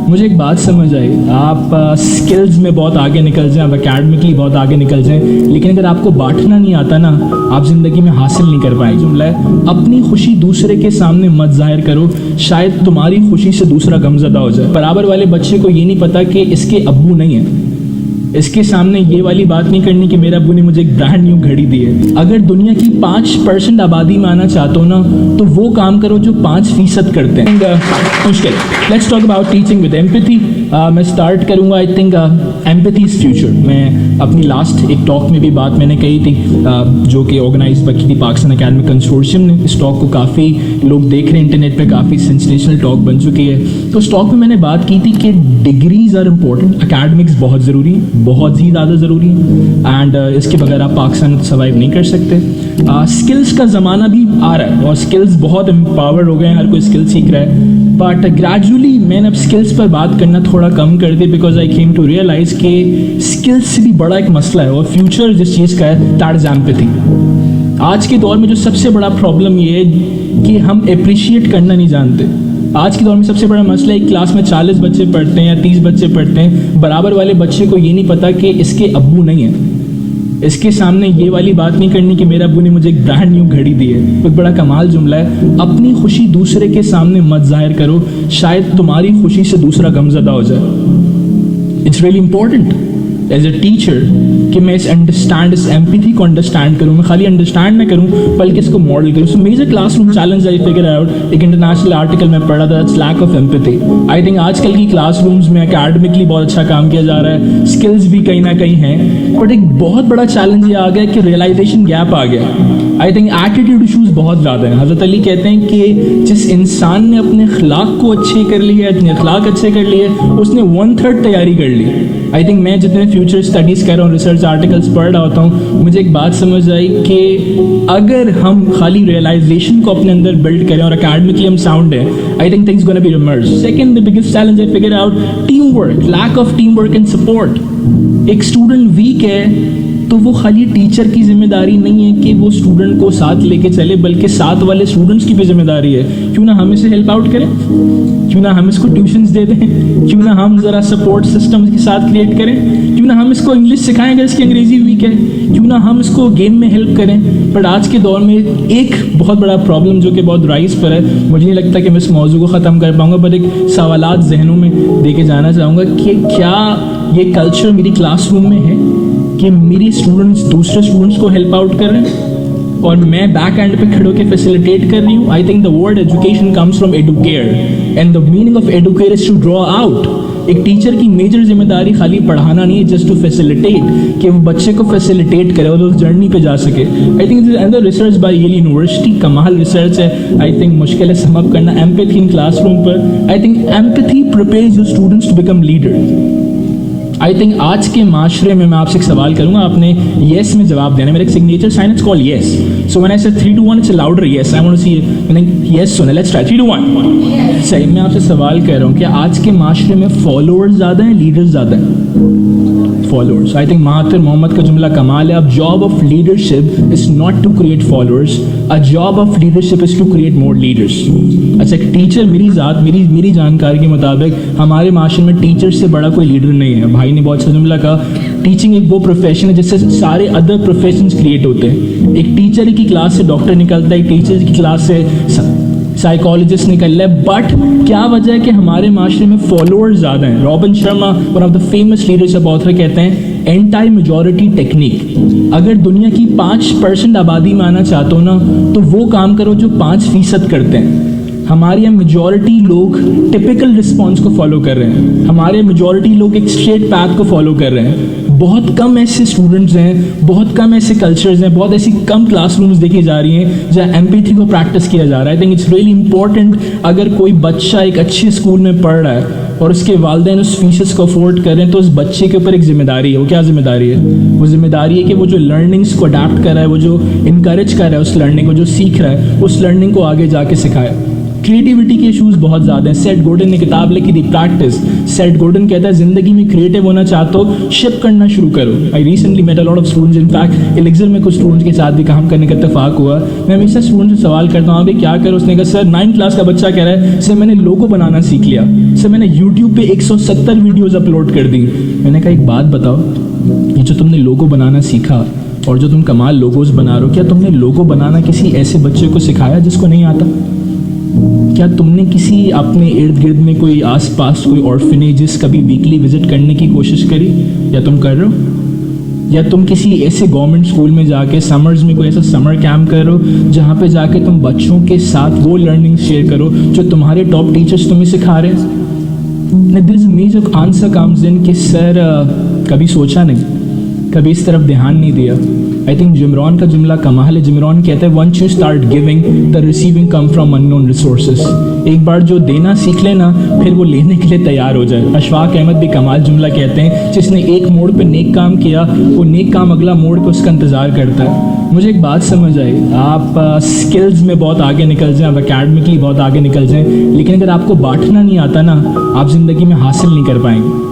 مجھے ایک بات سمجھ آئی, آپ سکلز میں بہت آگے نکل جائیں, آپ اکیڈمکلی بہت آگے نکل جائیں, لیکن اگر آپ کو بانٹنا نہیں آتا نا, آپ زندگی میں حاصل نہیں کر پائیں. جملہ ہے, اپنی خوشی دوسرے کے سامنے مت ظاہر کرو, شاید تمہاری خوشی سے دوسرا غمزدہ ہو جائے. برابر والے بچے کو یہ نہیں پتا کہ اس کے ابو نہیں ہیں, اس کے سامنے یہ والی بات نہیں کرنی کہ میرے ابو نے مجھے ایک برانڈ نیو گھڑی دی ہے. اگر دنیا کی 5% آبادی میں آنا چاہتے ہو نا, تو وہ کام کرو جو 5% کرتے ہیں. مشکل. Let's talk about teaching with empathy. میں اسٹارٹ کروں گا, I think empathy is future. میں اپنی لاسٹ ایک ٹاک میں بھی بات میں نے کہی تھی, جو کہ آرگنائز کی تھی پاکستان اکیڈمک کنسورشیم نے. اس ٹاک کو کافی لوگ دیکھ رہے ہیں انٹرنیٹ پہ, کافی سینسیشنل ٹاک بن چکی ہے. تو اس ٹاک میں میں نے بات کی تھی کہ ڈگریز آر امپورٹنٹ, اکیڈمکس بہت ضروری ہیں, بہت ہی زیادہ ضروری ہیں, اینڈ اس کے بغیر آپ پاکستان میں سروائیو نہیں کر سکتے. اسکلس کا زمانہ بھی آ رہا ہے, اور اسکلس بہت امپاورڈ ہو گئے ہیں, ہر کوئی اسکل سیکھ رہا ہے. بٹ گریجولی میں نے اب اسکلس پر بات کرنا تھوڑا کم کر دی, because I came to realise کہ اسکلس سے بھی بڑا ایک مسئلہ ہے, اور فیوچر جس چیز کا ہے دیٹ از ایمپیتھی. آج کے دور میں جو سب سے بڑا پرابلم یہ ہے کہ ہم اپریشیٹ کرنا نہیں جانتے. آج کے دور میں سب سے بڑا مسئلہ ہے, ایک کلاس میں 40 بچے پڑھتے ہیں یا 30 بچے پڑھتے ہیں, برابر والے بچے کو یہ نہیں پتا کہ اس کے ابو نہیں ہیں, اس کے سامنے یہ والی بات نہیں کرنی کہ میرے ابو نے مجھے ایک برانڈ نیو گھڑی دی ہے. ایک بڑا کمال جملہ ہے, اپنی خوشی دوسرے کے سامنے مت ظاہر کرو, شاید تمہاری خوشی سے دوسرا غمزدہ ہو جائے. It's really important as a teacher کہ میں اس ایمپیتھی کو انڈرسٹینڈ کروں, میں خالی انڈرسٹینڈ نہ کروں بلکہ اس کو ماڈل کروں. So major classroom challenge I figure out, ایک انٹرنیشنل آرٹیکل میں پڑھا تھا, it's lack of empathy. I think آج کل کی کلاس رومز میں اکیڈمکلی بہت اچھا کام کیا جا رہا ہے, اسکلز بھی کہیں نہ کہیں ہیں, بٹ ایک بہت بڑا چیلنج یہ آ گیا کہ ریئلائزیشن گیپ آ گیا. آئی تھنک ایٹیٹیوڈ ایشوز بہت زیادہ ہیں. حضرت علی کہتے ہیں کہ جس انسان نے اپنے اخلاق کو اچھے کر لیے, اپنے اخلاق اچھے کر لیے, اس نے 1/3 تیاری کر لی. آئی تھنک میں جتنے فیوچر اسٹڈیز کر رہا ہوں, ریسرچ آرٹیکلس پڑھ رہا ہوتا ہوں, مجھے ایک بات سمجھ آئی کہ اگر ہم خالی ریئلائزیشن کو اپنے اندر بلڈ کریں اور اکیڈمکلی ہم ساؤنڈ ہیں, I think things gonna be remerge. Second, the biggest challenge I figure out, teamwork, lack of teamwork and support. ایک اسٹوڈنٹ ویک ہے تو وہ خالی ٹیچر کی ذمہ داری نہیں ہے کہ وہ اسٹوڈنٹ کو ساتھ لے کے چلے, بلکہ ساتھ والے اسٹوڈنٹس کی بھی ذمہ داری ہے. کیوں نہ ہم اسے ہیلپ آؤٹ کریں, کیوں نہ ہم اس کو ٹیوشنز دے دیں, کیوں نہ ہم ذرا سپورٹ سسٹم کے ساتھ کریٹ کریں, کیوں نہ ہم اس کو انگلش سکھائیں اگر اس کی انگریزی ویک ہے, کیوں نہ ہم اس کو گیم میں ہیلپ کریں. بٹ آج کے دور میں ایک بہت بڑا پرابلم جو کہ بہت رائز پر ہے, مجھے نہیں لگتا کہ میں اس موضوع کو ختم کر پاؤں گا, بٹ ایک سوالات ذہنوں میں دے کے جانا چاہوں گا کہ کیا یہ کلچر میری کلاس روم میں ہے کہ میری اسٹوڈنٹس دوسرے اسٹوڈنٹس کو ہیلپ آؤٹ کر رہے ہیں اور میں بیک اینڈ پہ کھڑے ہو کے فیسیلیٹیٹ کر رہی ہوں. I think the word education comes from educare, and the meaning of educare is to draw out. ایک ٹیچر کی میجر ذمہ داری خالی پڑھانا نہیں ہے, جسٹ ٹو فیسیلیٹیٹ, کہ وہ بچے کو فیسیلیٹیٹ کرے اور اس جرنی پہ جا سکے. آئی تھنک دس اندر ریسرچ بائی ییل یونیورسٹی, کمال ریسرچ ہے. آئی تھنک مشکل ہے سم اپ کرنا ایمپیتھی ان کلاس روم پر. I think empathy prepares your students to become leader. I think آج کے معاشرے میں آپ سے ایک سوال کروں گا, آپ نے یس میں جواب دینا ہے. میرا ایک signature sign it's call yes. So when I say 3 2 1 it's louder yes. I want to see yes sun. Let's try 3 2 1. صحیح, میں آپ سے سوال کر رہا ہوں کہ آج کے معاشرے میں فالوورز زیادہ ہیں, لیڈرز زیادہ ہیں؟ Followers. I think Mahatma Muhammad کا جملہ کمال ہے, اب job of leadership is not to create followers, a job of leadership is to create more leaders. اچھا, ایک ٹیچر, میری جانکاری کے مطابق ہمارے معاشرے میں ٹیچر سے بڑا کوئی لیڈر نہیں ہے. بھائی نے بہت اچھا جملہ کہا, ٹیچنگ ایک وہ پروفیشن ہے جس سے سارے ادر پروفیشنز کریٹ ہوتے ہیں. ایک ٹیچر کی کلاس سے ڈاکٹر نکلتا ہے, ایک ٹیچر کی کلاس سے سائیکالوجسٹ نکل رہا ہے. بٹ کیا وجہ ہے کہ ہمارے معاشرے میں فالوورز زیادہ ہیں؟ Robin Sharma, one of the famous leadership author, کہتے ہیں اینٹائی میجورٹی ٹیکنیک. اگر دنیا کی 5% آبادی میں آنا چاہتے ہو نا, تو وہ کام کرو جو 5% کرتے ہیں. ہمارے یہاں میجورٹی لوگ ٹپیکل رسپانس کو فالو کر رہے ہیں, ہمارے میجورٹی لوگ ایک اسٹریٹ پیتھ کو فالو کر رہے ہیں. بہت کم ایسے اسٹوڈنٹس ہیں, بہت کم ایسے کلچرز ہیں, بہت ایسی کم کلاس رومز دیکھی جا رہی ہیں جہاں ایمپیتھی کو پریکٹس کیا جا رہا ہے. I think it's really important. اگر کوئی بچہ ایک اچھے اسکول میں پڑھ رہا ہے اور اس کے والدین اس فیسز کو افورڈ کر رہے ہیں, تو اس بچے کے اوپر ایک ذمہ داری ہے. وہ کیا ذمہ داری ہے؟ وہ ذمہ داری ہے کہ وہ جو لرننگس کو اڈیپٹ کر رہا ہے, وہ جو انکریج کر رہا ہے اس لرننگ کو, جو سیکھ رہا ہے اس لرننگ کو آگے جا کے سکھائے. کریٹیوٹی کے ایشوز بہت زیادہ ہیں. سیٹ گورڈن نے کتاب لکھی تھی پریکٹس. سیٹ گورڈن کہتا ہے زندگی میں کریٹیو ہونا چاہتے ہو شپ کرنا شروع کرو. I recently met a lot of students. In fact الیگزر میں کچھ اسٹوڈنٹس کے ساتھ بھی کام کرنے کا اتفاق ہوا. میں ہمیشہ اسٹوڈنٹ سے سوال کرتا ہوں بھائی کیا کرو. اس نے کہا سر 9 کلاس کا بچہ کہہ رہا ہے سر میں نے لوگو بنانا سیکھ لیا, سر میں نے یوٹیوب پہ 170 ویڈیوز اپلوڈ کر دی. میں نے کہا ایک بات بتاؤ, یہ جو تم نے لوگو بنانا سیکھا اور جو تم کمال لوگوز بنا رہے ہو, کیا تم نے لوگو بنانا کسی ایسے بچے کو سکھایا جس کو نہیں آتا؟ کیا تم نے کسی اپنے ارد گرد میں کوئی آس پاس کوئی آرفنیجز کبھی ویکلی وزٹ کرنے کی کوشش کری؟ یا تم کر رہے ہو؟ یا تم کسی ایسے گورنمنٹ اسکول میں جا کے سمرز میں کوئی ایسا سمر کیمپ کرو جہاں پہ جا کے تم بچوں کے ساتھ وہ لرننگ شیئر کرو جو تمہارے ٹاپ ٹیچرز تمہیں سکھا رہے ہیں؟ دیر از اے میجر آنسر کمز ان کہ سر کبھی سوچا نہیں, کبھی اس طرف دھیان نہیں دیا. آئی تھنک جم رون کا جملہ کمال ہے. جم رون کہتا ہے once you start giving the receiving come from unknown resources. ایک بار جو دینا سیکھ لے نا پھر وہ لینے کے لیے تیار ہو جائے. اشفاق احمد بھی کمال جملہ کہتے ہیں جس نے ایک موڑ پہ نیک کام کیا وہ نیک کام اگلا موڑ پہ اس کا انتظار کرتا ہے. مجھے ایک بات سمجھ آئی, آپ اسکلز میں بہت آگے نکل جائیں, آپ اکیڈمکلی بہت آگے نکل جائیں, لیکن اگر آپ کو بانٹنا نہیں آتا نا آپ زندگی میں حاصل نہیں کر پائیں گے.